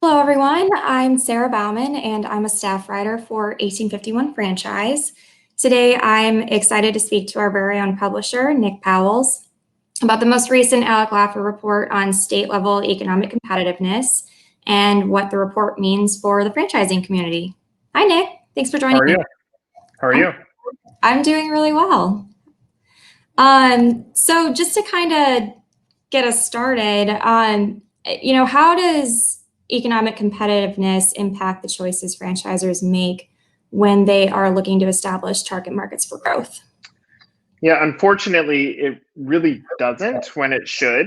Hello, everyone. I'm Sarah Baumann, and I'm a staff writer for 1851 Franchise. Today, I'm excited to speak to our very own publisher, Nick Powills, about the most recent Alec Laffer report on state-level economic competitiveness and what the report means for the franchising community. Hi, Nick. Thanks for How joining are me. you? How are you? I'm doing really well. So just to kind of get us started, how does economic competitiveness impact the choices franchisors make when they are looking to establish target markets for growth? Yeah, unfortunately, it really doesn't when it should.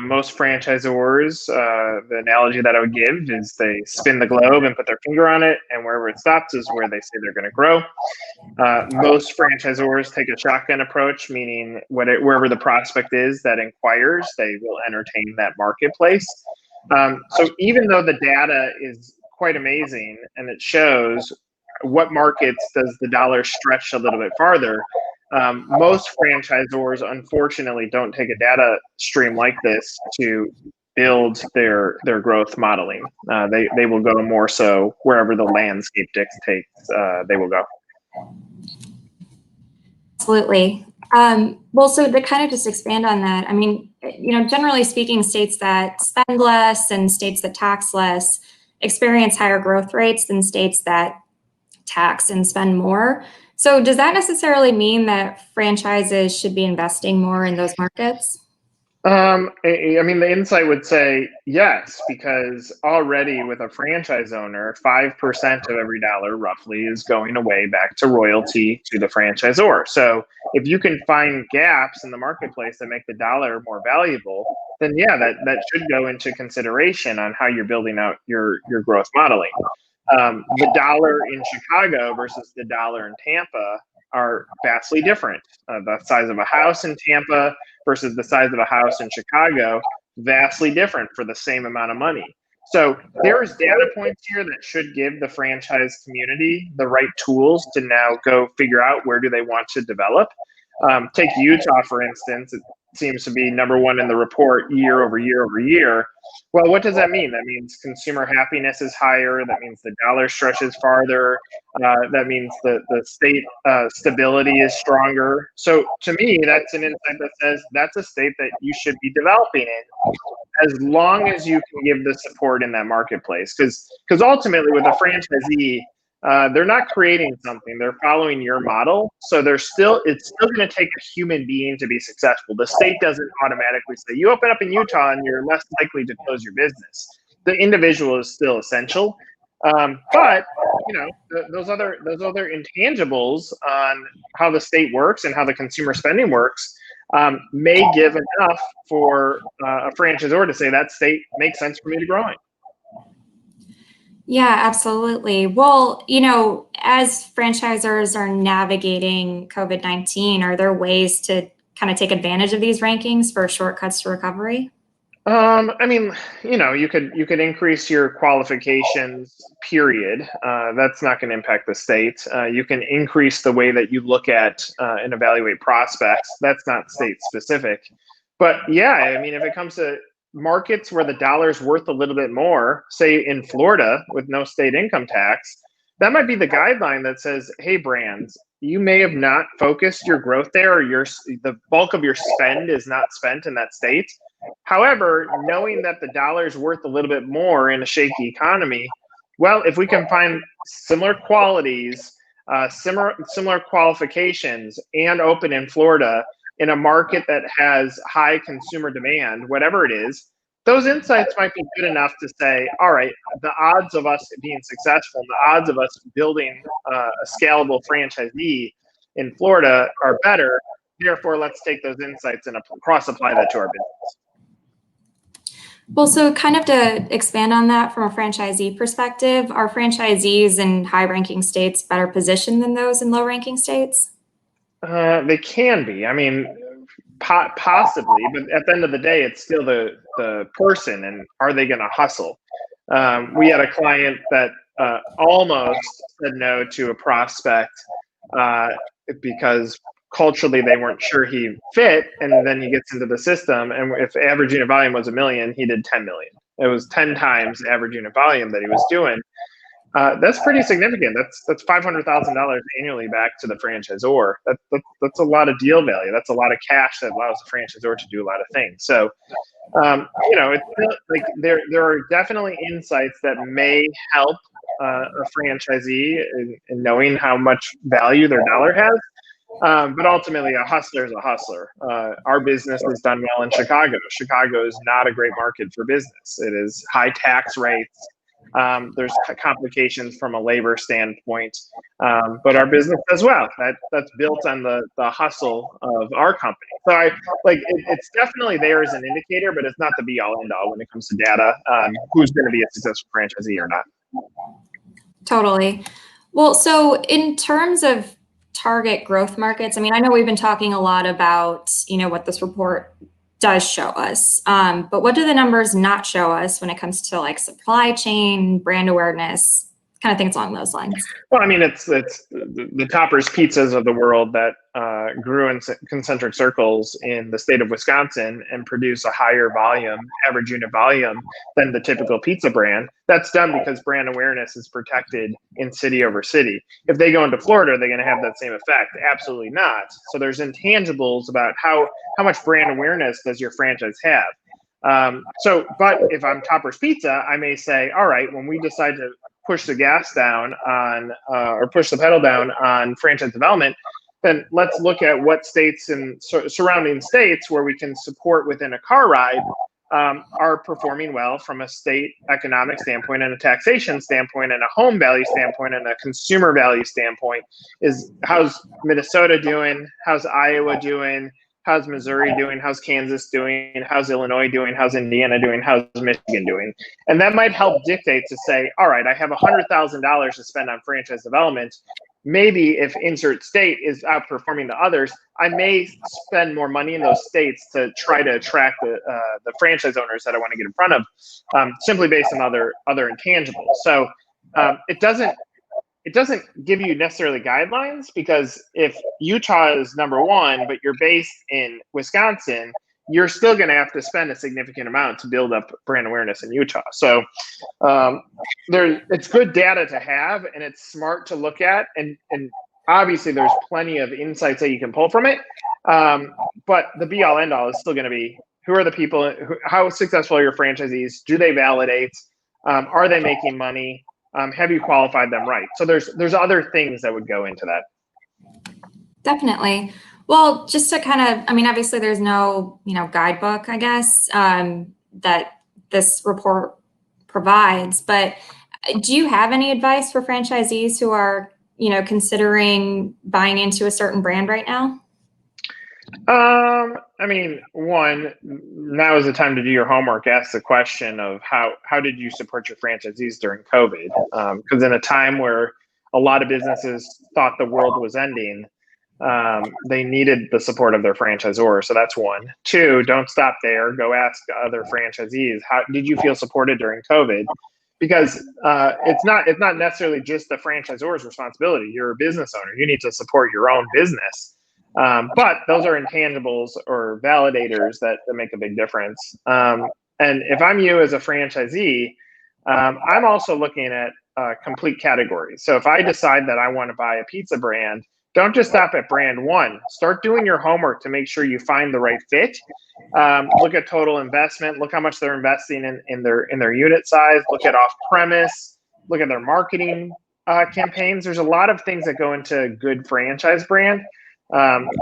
Most franchisors, the analogy that I would give is they spin the globe and put their finger on it, and wherever it stops is where they say they're going to grow. Most franchisors take a shotgun approach, meaning wherever the prospect is that inquires, they will entertain that marketplace. So even though the data is quite amazing and it shows what markets does the dollar stretch a little bit farther, most franchisors unfortunately don't take a data stream like this to build their growth modeling. They will go more so wherever the landscape dictates they will go. Absolutely. So to kind of just expand on that, I mean, generally speaking, states that spend less and states that tax less experience higher growth rates than states that tax and spend more. So does that necessarily mean that franchises should be investing more in those markets? I mean, the insight would say yes, because already with a franchise owner, 5% of every dollar roughly is going away back to royalty to the franchisor. So if you can find gaps in the marketplace that make the dollar more valuable, then yeah, that should go into consideration on how you're building out your growth modeling. The dollar in Chicago versus the dollar in Tampa are vastly different. The size of a house in Tampa versus the size of a house in Chicago, vastly different for the same amount of money. So there's data points here that should give the franchise community the right tools to now go figure out where do they want to develop. Take Utah, for instance. It seems to be number one in the report year over year over year. Well, what does that mean? That means consumer happiness is higher. That means the dollar stretches farther. That means the state stability is stronger. So to me, that's an insight that says that's a state that you should be developing in as long as you can give the support in that marketplace. Because ultimately with a franchisee, they're not creating something, they're following your model. So it's still going to take a human being to be successful. The state doesn't automatically say you open up in Utah and you're less likely to close your business. The individual is still essential. But those other intangibles on how the state works and how the consumer spending works may give enough for a franchisor to say that state makes sense for me to grow in. Yeah, absolutely. Well, as franchisors are navigating COVID-19, are there ways to kind of take advantage of these rankings for shortcuts to recovery? I mean, you could increase your qualifications, period. That's not going to impact the state. You can increase the way that you look at and evaluate prospects. That's not state specific. But yeah, I mean, if it comes to markets where the dollar's worth a little bit more, say in Florida with no state income tax, that might be the guideline that says, hey, brands, you may have not focused your growth there, or the bulk of your spend is not spent in that state. However, knowing that the dollar is worth a little bit more in a shaky economy, well, if we can find similar qualities, similar qualifications, and open in Florida in a market that has high consumer demand, whatever it is, those insights might be good enough to say, all right, the odds of us being successful, the odds of us building a scalable franchisee in Florida are better. Therefore, let's take those insights and cross-apply that to our business. Well, so kind of to expand on that from a franchisee perspective, are franchisees in high-ranking states better positioned than those in low-ranking states? They can be. I mean, possibly, but at the end of the day, it's still the person, and are they going to hustle? We had a client that almost said no to a prospect because culturally they weren't sure he fit, and then he gets into the system, and if average unit volume was $1 million, he did 10 million. It was 10 times average unit volume that he was doing. That's pretty significant. That's $500,000 annually back to the franchisor. That's a lot of deal value. That's a lot of cash that allows the franchisor to do a lot of things. So, it's like there are definitely insights that may help a franchisee in knowing how much value their dollar has. But ultimately, a hustler is a hustler. Our business is done well in Chicago. Chicago is not a great market for business. It is high tax rates. There's complications from a labor standpoint, but our business does well. That's built on the hustle of our company. So it's definitely there as an indicator, but it's not the be all end all when it comes to data. Who's going to be a successful franchisee or not? Totally. Well, so in terms of target growth markets, I mean, I know we've been talking a lot about, what this report does show us, but what do the numbers not show us when it comes to like supply chain, brand awareness, kind of things along those lines? Well, I mean, it's the Toppers Pizzas of the world that grew in concentric circles in the state of Wisconsin and produce a higher volume, average unit volume than the typical pizza brand. That's done because brand awareness is protected in city over city. If they go into Florida, are they going to have that same effect? Absolutely not. So there's intangibles about how much brand awareness does your franchise have. But if I'm Toppers Pizza, I may say, all right, when we decide to push the gas down on or push the pedal down on franchise development, then let's look at what states and surrounding states where we can support within a car ride are performing well from a state economic standpoint and a taxation standpoint and a home value standpoint and a consumer value standpoint. How's Minnesota doing? How's Iowa doing? How's Missouri doing? How's Kansas doing? How's Illinois doing? How's Indiana doing? How's Michigan doing? And that might help dictate to say, all right, I have $100,000 to spend on franchise development. Maybe if insert state is outperforming the others, I may spend more money in those states to try to attract the franchise owners that I want to get in front of, simply based on other intangibles. So it doesn't give you necessarily guidelines, because if Utah is number one, but you're based in Wisconsin, you're still going to have to spend a significant amount to build up brand awareness in Utah. So it's good data to have, and it's smart to look at. And obviously there's plenty of insights that you can pull from it. But the be all end all is still going to be, who are the people, how successful are your franchisees? Do they validate? Are they making money? Have you qualified them right? So there's other things that would go into that. Definitely. Well, just to kind of, I mean, obviously there's no, guidebook, I guess, that this report provides, but do you have any advice for franchisees who are, considering buying into a certain brand right now? I mean, one, now is the time to do your homework. Ask the question of how did you support your franchisees during COVID? Because in a time where a lot of businesses thought the world was ending, they needed the support of their franchisor. So that's one. Two, don't stop there. Go ask other franchisees, how did you feel supported during COVID? Because it's not necessarily just the franchisor's responsibility. You're a business owner. You need to support your own business. But those are intangibles or validators that make a big difference. And if I'm you as a franchisee, I'm also looking at complete categories. So if I decide that I want to buy a pizza brand, don't just stop at brand one. Start doing your homework to make sure you find the right fit. Look at total investment. Look how much they're investing in their unit size. Look at off-premise. Look at their marketing campaigns. There's a lot of things that go into a good franchise brand.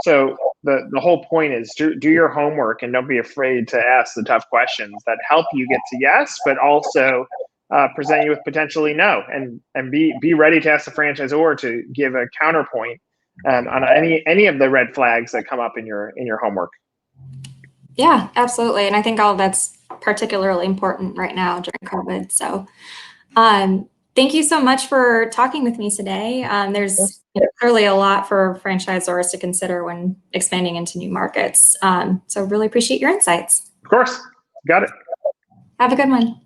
So the whole point is do your homework and don't be afraid to ask the tough questions that help you get to yes, but also present you with potentially no, and be ready to ask the franchisor to give a counterpoint on any of the red flags that come up in your homework. Yeah, absolutely. And I think all of that's particularly important right now during COVID. So thank you so much for talking with me today. There's clearly a lot for franchisors to consider when expanding into new markets. So really appreciate your insights. Of course. Got it. Have a good one.